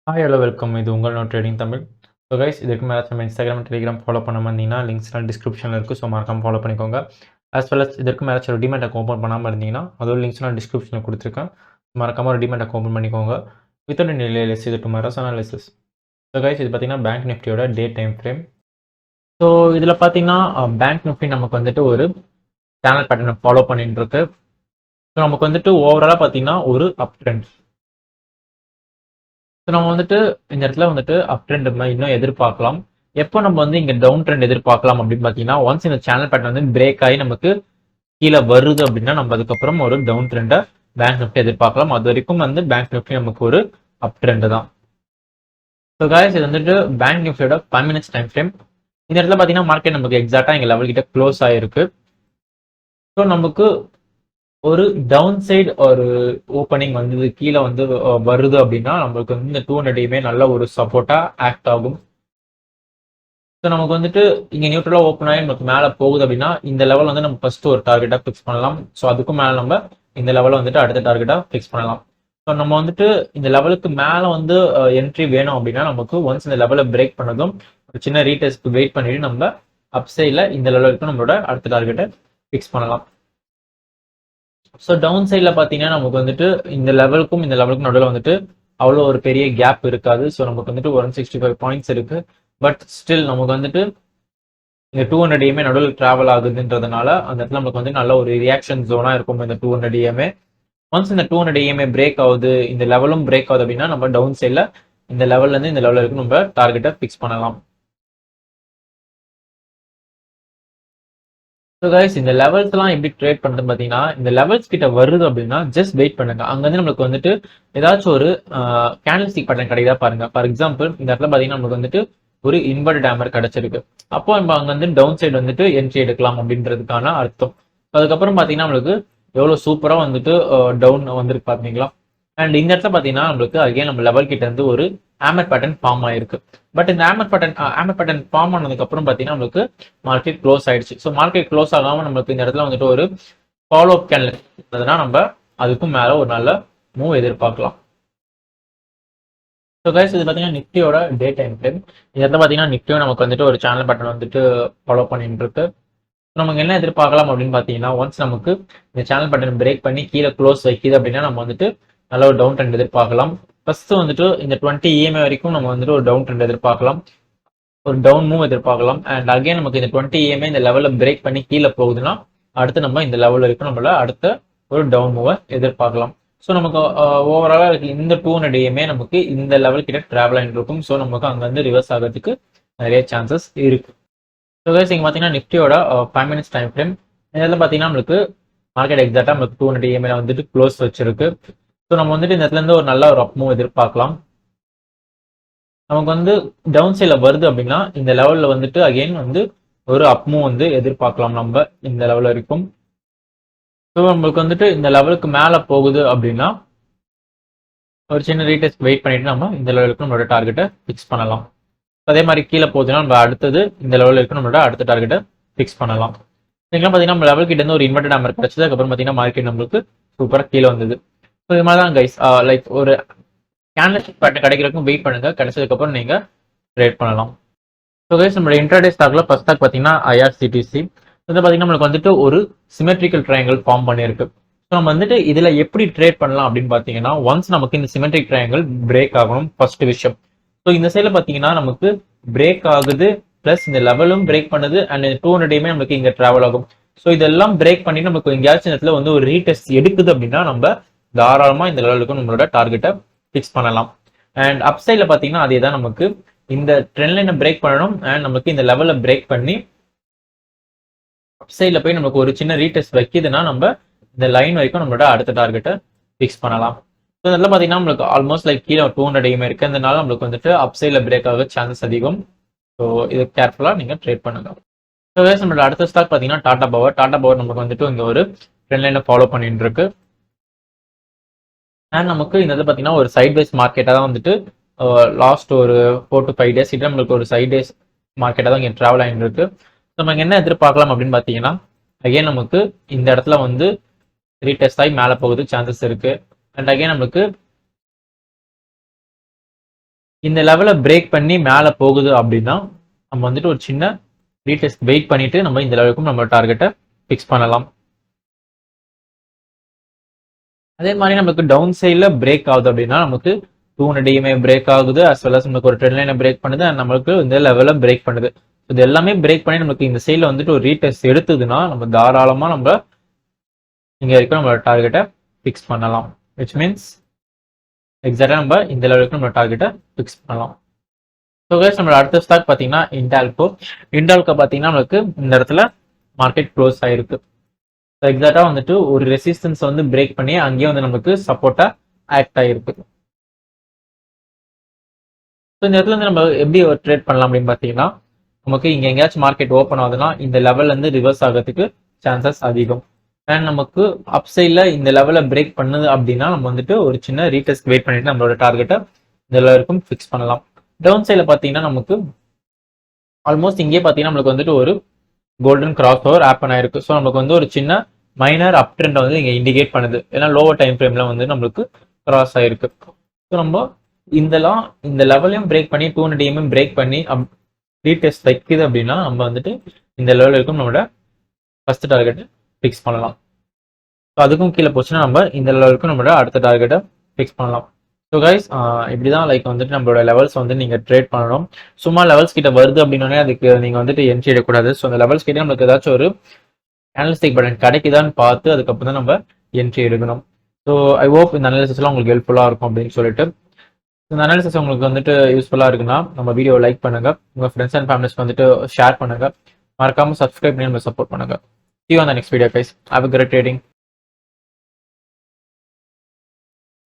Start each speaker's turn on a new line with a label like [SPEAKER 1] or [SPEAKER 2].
[SPEAKER 1] Hi hello welcome. இது உங்கள் trading Tamil. So guys, இதுக்கு மேலே நம்ம இன்ஸ்டாகிராம் டெலிகிராம் ஃபாலோ பண்ண வந்தீங்கன்னா லிங்க்ஸ்லாம் டிஸ்கிரிப்ஷனில் இருக்குது. ஸோ மறக்காம ஃபாலோ பண்ணிக்கோங்க. ஆஸ் வெல் அஸ் இதற்கு மேலே ஒரு டிமேட் அக்கௌண்ட் ஓப்பன் பண்ணாமல் இருந்தீங்கன்னா அதோட லிங்க்ஸ்லாம் டிஸ்கிரிப்ஷனில் கொடுத்துருக்கேன். மறக்காம ஒரு டிமேட் அக்கௌண்ட் ஓப்பன் பண்ணிக்கோங்க. வித்தவுட் எனி லேஸ் இது டுமாரோஸ் அனாலிசிஸ். ஸோ கைஸ், இது பார்த்தீங்கன்னா பேங்க் நிஃப்டியோட டே டைம் ஃப்ரேம். ஸோ இதில் பார்த்தீங்கன்னா பேங்க் நிஃப்டி நமக்கு வந்துட்டு ஒரு சேனல் பேட்டர்னை ஃபாலோ பண்ணிட்டு இருக்கு. ஸோ நமக்கு வந்துட்டு ஓவராலாக பார்த்தீங்கன்னா ஒரு அப் ட்ரெண்ட். ஸோ நம்ம வந்துட்டு இந்த இடத்துல வந்துட்டு அப் ட்ரெண்ட் இன்னும் எதிர்பார்க்கலாம். எப்போ நம்ம வந்து இங்கே டவுன் ட்ரெண்ட் எதிர்பார்க்கலாம் அப்படின்னு பார்த்தீங்கன்னா, ஒன்ஸ் இந்த சேனல் பேட்டர்ன் வந்து பிரேக் ஆகி நமக்கு கீழே வருது அப்படின்னா நம்ம அதுக்கப்புறம் ஒரு டவுன் ட்ரெண்டை பேங்க் நிஃப்டி எதிர்பார்க்கலாம். அது வரைக்கும் வந்து பேங்க் நிஃப்டி நமக்கு ஒரு அப் ட்ரெண்ட் தான். ஸோ காய்ஸ், இது வந்துட்டு பேங்க் நிஃப்டியோட 5 minutes டைம் ஃப்ரேம். இந்த இடத்துல பார்த்தீங்கன்னா மார்க்கெட் நமக்கு எக்ஸாக்டாக எங்கள் லெவல் கிட்ட க்ளோஸ் ஆகிருக்கு. ஸோ நமக்கு ஒரு டவுன் சைடு ஒரு ஓப்பனிங் வந்து கீழே வந்து வருது அப்படின்னா நம்மளுக்கு வந்து இந்த 200 நல்ல ஒரு சப்போர்ட்டா ஆக்ட் ஆகும். ஸோ நமக்கு வந்துட்டு இங்கே நியூட்ரலாக ஓப்பன் ஆகி நமக்கு மேலே போகுது அப்படின்னா இந்த லெவல் வந்து நம்ம ஃபர்ஸ்ட் ஒரு டார்கெட்டாக ஃபிக்ஸ் பண்ணலாம். ஸோ அதுக்கும் மேலே நம்ம இந்த லெவலை வந்துட்டு அடுத்த டார்கெட்டாக ஃபிக்ஸ் பண்ணலாம். ஸோ நம்ம வந்துட்டு இந்த லெவலுக்கு மேலே வந்து என்ட்ரி வேணும் அப்படின்னா நமக்கு ஒன்ஸ் இந்த லெவலை பிரேக் பண்ணதும் ஒரு சின்ன ரீடெஸ்ட்க்கு வெயிட் பண்ணிட்டு நம்ம அப்சைடில் இந்த லெவலுக்கு நம்மளோட அடுத்த டார்கெட்டை ஃபிக்ஸ் பண்ணலாம். ஸோ டவுன் சைடில் பார்த்தீங்கன்னா நமக்கு வந்துட்டு இந்த லெவலுக்கும் நடுவில் வந்துட்டு அவ்வளோ ஒரு பெரிய கேப் இருக்காது. ஸோ நமக்கு வந்துட்டு 165 பாயிண்ட்ஸ் இருக்கு. பட் ஸ்டில் நமக்கு வந்துட்டு இந்த 200 நடுவில் டிராவல் ஆகுதுன்றதுனால அந்த இடத்துல நமக்கு வந்து நல்ல ஒரு ரியாக்ஷன் ஜோனா இருக்கும். இந்த 200 ஒன்ஸ் இந்த 200 பிரேக் ஆகுது, இந்த லெவலும் பிரேக் ஆகுது அப்படின்னா நம்ம டவுன் சைடில் இந்த லெவல்ல இருந்து இந்த லெவல் வரைக்கும் நம்ம டார்கெட்டை ஃபிக்ஸ் பண்ணலாம். ஸோ கைஸ், இந்த லெவல்ஸ்லாம் எப்படி ட்ரேட் பண்ணுறது பார்த்தீங்கன்னா, இந்த லெவல்ஸ் கிட்ட வருது அப்படின்னா ஜஸ்ட் வெயிட் பண்ணுங்க. அங்கேருந்து நம்மளுக்கு வந்துட்டு ஏதாச்சும் ஒரு கேண்டில் ஸ்டிக் பேட்டர்ன் கிடைக்குதா பாருங்க. ஃபார் எக்ஸாம்பிள் இந்த இடத்துல பார்த்தீங்கன்னா நமக்கு வந்துட்டு ஒரு இன்வெர்டட் ஹேமர் கிடைச்சிருக்கு. அப்போ நம்ம அங்கே வந்து டவுன் சைடு வந்துட்டு என்ட்ரி எடுக்கலாம் அப்படின்றதுக்கான அர்த்தம். அதுக்கப்புறம் பார்த்தீங்கன்னா நம்மளுக்கு எவ்வளோ சூப்பராக வந்துட்டு டவுன் வந்துருக்கு பார்த்தீங்களா. அண்ட் இந்த இடத்துல பார்த்தீங்கன்னா நம்மளுக்கு அகைன் நம்ம லெவல் கிட்ட இருந்து ஒரு ஹேமர் பேட்டர்ன் ஃபார்ம் ஆயிருக்கு. பட் இந்த ஹேமர் பேட்டர்ன் ஃபார்ம் ஆனதுக்கு அப்புறம் பார்த்தீங்கன்னா நம்மளுக்கு மார்க்கெட் க்ளோஸ் ஆயிடுச்சு. ஸோ மார்க்கெட் க்ளோஸ் ஆகாமல் நம்மளுக்கு இந்த இடத்துல வந்துட்டு ஒரு ஃபாலோ அப் கேண்டில் இருந்ததுன்னா நம்ம அதுக்கும் மேலே ஒரு நல்ல மூவ் எதிர்பார்க்கலாம். ஸோ கைஸ், இது பார்த்தீங்கன்னா நிஃப்டியோட டே டைம் ஃப்ரேம். இந்த இடத்துல பார்த்தீங்கன்னா நிஃப்டியும் நமக்கு வந்துட்டு ஒரு சேனல் பேட்டர்ன் வந்துட்டு ஃபாலோ பண்ணிட்டு இருக்கு. நமக்கு என்ன எதிர்பார்க்கலாம் அப்படின்னு பார்த்தீங்கன்னா, ஒன்ஸ் நமக்கு இந்த சேனல் பேட்டர்ன் பிரேக் பண்ணி கீழே க்ளோஸ் வைக்குது அப்படின்னா நம்ம வந்துட்டு நல்ல ஒரு டவுன் ட்ரெண்ட் எதிர்பார்க்கலாம். ஃபர்ஸ்ட் வந்துட்டு இந்த 20 EMA வரைக்கும் நம்ம வந்துட்டு ஒரு டவுன் ட்ரெண்ட் எதிர்பார்க்கலாம், ஒரு டவுன் மூவ் எதிர்பார்க்கலாம். அண்ட் அகைன் நமக்கு இந்த 20 EMA இந்த லெவலில் பிரேக் பண்ணி கீழே போகுதுன்னா அடுத்து நம்ம இந்த லெவலில் வரைக்கும் நம்மள அடுத்த ஒரு டவுன் மூவை எதிர்பார்க்கலாம். ஸோ நமக்கு ஓவராலாக இந்த 200 EMA நமக்கு இந்த லெவல் கிட்ட டிராவல் ஆகிட்டு இருக்கும். ஸோ நமக்கு அங்கே வந்து ரிவர்ஸ் ஆகிறதுக்கு நிறைய சான்சஸ் இருக்கு. ஸோ கைஸ், இங்கே பார்த்தீங்கன்னா நிஃப்டியோட 5 minutes டைம் ஃப்ரேம். இதில் பார்த்தீங்கன்னா நம்மளுக்கு மார்க்கெட் எக்ஸாக்டாக நம்மளுக்கு 200 EMA வந்துட்டு க்ளோஸ் வச்சிருக்கு. ஸோ நம்ம வந்துட்டு இந்த இடத்துல இருந்து ஒரு நல்ல ஒரு அப் மூவ் எதிர்பார்க்கலாம். நமக்கு வந்து டவுன் சைடில் வருது அப்படின்னா இந்த லெவலில் வந்துட்டு அகெயின் வந்து ஒரு அப் மூவ் வந்து எதிர்பார்க்கலாம் நம்ம இந்த லெவல் வரைக்கும். ஸோ நம்மளுக்கு வந்துட்டு இந்த லெவலுக்கு மேலே போகுது அப்படின்னா ஒரு சின்ன ரீடெஸ்ட் வெயிட் பண்ணிட்டு நம்ம இந்த லெவலுக்கு நம்மளோட டார்கெட்டை ஃபிக்ஸ் பண்ணலாம். அதே மாதிரி கீழே போகுதுன்னா நம்ம அடுத்தது இந்த லெவலில் இருக்கு நம்மளோட அடுத்த டார்கெட்டை ஃபிக்ஸ் பண்ணலாம். நீங்களும் பார்த்தீங்கன்னா நம்ம லெவல் கிட்ட இருந்து ஒரு இன்வெர்டட் ஹேமர் கிடைச்சது. அதுக்கப்புறம் பார்த்தீங்கன்னா மார்க்கெட் நம்மளுக்கு சூப்பராக கீழே வந்தது. ஸோ இது மாதிரி தான் கைஸ், லைக் ஒரு கேண்டில் ஸ்டிக் பேட்டர்ன் கிடைக்கிறதுக்கும் வெயிட் பண்ணுங்க. கிடைச்சதுக்கப்புறம் நீங்கள் ட்ரேட் பண்ணலாம். ஸோ கைஸ், நம்மளோட இன்ட்ராடே ஸ்டாக்ல ஃபர்ஸ்ட் ஸ்டாக் பார்த்தீங்கன்னா IRCTC. இது பார்த்தீங்கன்னா நம்மளுக்கு வந்துட்டு ஒரு சிமெட்ரிக்கல் ட்ரையாங்கிள் ஃபார்ம் பண்ணியிருக்கு. ஸோ நம்ம வந்துட்டு இதில் எப்படி ட்ரேட் பண்ணலாம் அப்படின்னு பார்த்தீங்கன்னா, ஒன்ஸ் நமக்கு இந்த சிமெட்ரிக் ட்ரையாங்கிள் பிரேக் ஆகணும் ஃபர்ஸ்ட் விஷயம். ஸோ இந்த சைடில் பார்த்தீங்கன்னா நமக்கு பிரேக் ஆகுது, பிளஸ் இந்த லெவலும் பிரேக் பண்ணுது, அண்ட் 200 நமக்கு இங்கே டிராவல் ஆகும். ஸோ இதெல்லாம் பிரேக் பண்ணி நமக்கு எங்கேயாச்சும் இடத்துல வந்து ஒரு ரீடெஸ்ட் எடுக்குது அப்படின்னா நம்ம தாராளமாக இந்த லெவலுக்கு நம்மளோட டார்கெட்டை ஃபிக்ஸ் பண்ணலாம். அண்ட் அப் சைடில் பார்த்தீங்கன்னா அதே தான், நமக்கு இந்த ட்ரெண்ட் லைனை பிரேக் பண்ணணும் அண்ட் நமக்கு இந்த லெவலில் பிரேக் பண்ணி அப் சைடில் போய் நமக்கு ஒரு சின்ன ரீடெஸ்ட் வைக்குதுன்னா நம்ம இந்த லைன் வரைக்கும் நம்மளோட அடுத்த டார்கெட்டை ஃபிக்ஸ் பண்ணலாம். ஸோ இதெல்லாம் பார்த்தீங்கன்னா நம்மளுக்கு ஆல்மோஸ்ட் லைக் கீழே 200 இருக்கு. அதனால நம்மளுக்கு வந்துட்டு அப் சைடில் பிரேக் ஆக சான்சஸ் அதிகம். ஸோ இது கேர்ஃபுல்லாக நீங்கள் ட்ரேட் பண்ணுங்க. ஸோ நம்மளோட அடுத்த ஸ்டாக் பார்த்தீங்கன்னா டாடா பவர். டாடா பவர் நமக்கு வந்துட்டு இங்கே ஒரு ட்ரெண்ட் லைனை ஃபாலோ பண்ணிட்டு இருக்கு. அண்ட் நமக்கு இந்த இது பார்த்தீங்கன்னா ஒரு சைட் வைஸ் மார்க்கெட்டாக தான் வந்துட்டு லாஸ்ட் ஒரு 4 to 5 days கிட்ட நம்மளுக்கு ஒரு சைட் வைஸ் மார்க்கெட்டாக தான் இங்கே ட்ராவல் ஆகிட்டு இருக்கு. நம்ம என்ன எதிர்பார்க்கலாம் அப்படின்னு பார்த்தீங்கன்னா, அகைன் நமக்கு இந்த இடத்துல வந்து ரீடெஸ்ட் ஆகி மேலே போகுது சான்சஸ் இருக்கு. அண்ட் அகைன் நமக்கு இந்த லெவலை பிரேக் பண்ணி மேலே போகுது அப்படின்னா நம்ம வந்துட்டு ஒரு சின்ன ரீடெஸ்ட் வெயிட் பண்ணிட்டு நம்ம இந்த லெவலுக்கும் நம்ம டார்கெட்டை ஃபிக்ஸ் பண்ணலாம். அதே மாதிரி நமக்கு டவுன் சைடில் பிரேக் ஆகுது அப்படின்னா நமக்கு 200 EMA பிரேக் ஆகுது, அஸ் வெல் அஸ் நமக்கு ஒரு ட்ரெண்ட் லைனை பிரேக் பண்ணுது, அண்ட் நம்மளுக்கு இந்த லெவலில் பிரேக் பண்ணுது. இது எல்லாமே பிரேக் பண்ணி நமக்கு இந்த சைடில் வந்துட்டு ஒரு ரீடெஸ்ட் எடுத்ததுன்னா நம்ம தாராளமாக நம்ம இங்கே இருக்க நம்மளோட டார்கெட்டை ஃபிக்ஸ் பண்ணலாம். விச் மீன்ஸ் எக்ஸாக்டாக நம்ம இந்த லெவலுக்கு நம்ம டார்கெட்டை ஃபிக்ஸ் பண்ணலாம். ஸோ கைஸ் நம்மளோட அடுத்த ஸ்டாக் பார்த்தீங்கன்னா இண்டால்கோ பார்த்தீங்கன்னா நம்மளுக்கு இந்த இடத்துல மார்க்கெட் க்ளோஸ் ஆயிருக்கு. ஸோ எக்ஸாக்டாக வந்துட்டு ஒரு ரெசிஸ்டன்ஸ் வந்து பிரேக் பண்ணி அங்கேயே வந்து நமக்கு சப்போர்ட்டாக ஆக்ட் ஆகிருக்கு. ஸோ இந்த இடத்துல வந்து நம்ம எப்படி ஒரு ட்ரேட் பண்ணலாம் அப்படின்னு பார்த்தீங்கன்னா நமக்கு இங்கே எங்கேயாச்சும் மார்க்கெட் ஓப்பன் ஆகுதுன்னா இந்த லெவல்லேருந்து ரிவர்ஸ் ஆகிறதுக்கு சான்சஸ் அதிகம். அண்ட் நமக்கு அப் சைடில் இந்த லெவலில் பிரேக் பண்ணுது அப்படின்னா நம்ம வந்துட்டு ஒரு சின்ன ரீடெஸ்ட் வெயிட் பண்ணிட்டு நம்மளோட டார்கெட்டை இந்த லெவலுக்கும் ஃபிக்ஸ் பண்ணலாம். டவுன் சைடில் பார்த்தீங்கன்னா நமக்கு ஆல்மோஸ்ட் இங்கே பார்த்தீங்கன்னா நம்மளுக்கு வந்துட்டு ஒரு கோல்டன் கிராஸ் ஓவர் ஆப்பன் ஆயிருக்கு. ஸோ நமக்கு வந்து ஒரு சின்ன மைனர் அப் ட்ரெண்டை வந்து இங்கே இண்டிகேட் பண்ணுது. ஏன்னா லோவர் டைம் ஃப்ரேமில் வந்து நம்மளுக்கு கிராஸ் ஆயிருக்கு. ஸோ நம்ம இந்த லெவலையும் பிரேக் பண்ணி 200 EMA பிரேக் பண்ணி ரீடெஸ்ட் வைக்குது அப்படின்னா நம்ம வந்துட்டு இந்த லெவலில் இருக்கும் நம்மளோட ஃபர்ஸ்ட் டார்கெட்டை ஃபிக்ஸ் பண்ணலாம். ஸோ அதுக்கும் கீழே போச்சுன்னா நம்ம இந்த லெவலுக்கும் நம்மளோட அடுத்த டார்கெட்டை ஃபிக்ஸ் பண்ணலாம். ஸோ கைஸ் இப்படி தான் லைக் வந்துட்டு நம்மளோட லெவல்ஸ் வந்து நீங்கள் ட்ரேட் பண்ணணும். சும்மா லெவல்ஸ் கிட்ட வருது அப்படின்னோடனே அதுக்கு நீங்கள் வந்துட்டு என்ட்ரி எடுக்கக்கூடாது. ஸோ அந்த லெவல்ஸ் கிட்டே நம்மளுக்கு ஏதாச்சும் ஒரு அனலிஸ்டிக் பட்டன் கிடைக்குதான்னு பார்த்து அதுக்கப்புறம் தான் நம்ம என்ட்ரி எடுக்கணும். ஸோ ஐ ஹோப் இந்த அனாலிசிஸ்லாம் உங்களுக்கு ஹெல்ப்ஃபுல்லாக இருக்கும் அப்படின்னு சொல்லிட்டு, இந்த அனாலிசிஸ் உங்களுக்கு வந்துட்டு யூஸ்ஃபுல்லாக இருக்குன்னா நம்ம வீடியோ லைக் பண்ணுங்க, உங்கள் ஃப்ரெண்ட்ஸ் அண்ட் ஃபேமிலிஸ்க்கு வந்துட்டு ஷேர் பண்ணுங்க, மறக்காம சப்ஸ்கிரைப் பண்ணி நம்ம சப்போர்ட் பண்ணுங்க. See you on the next video guys. Have a great trading.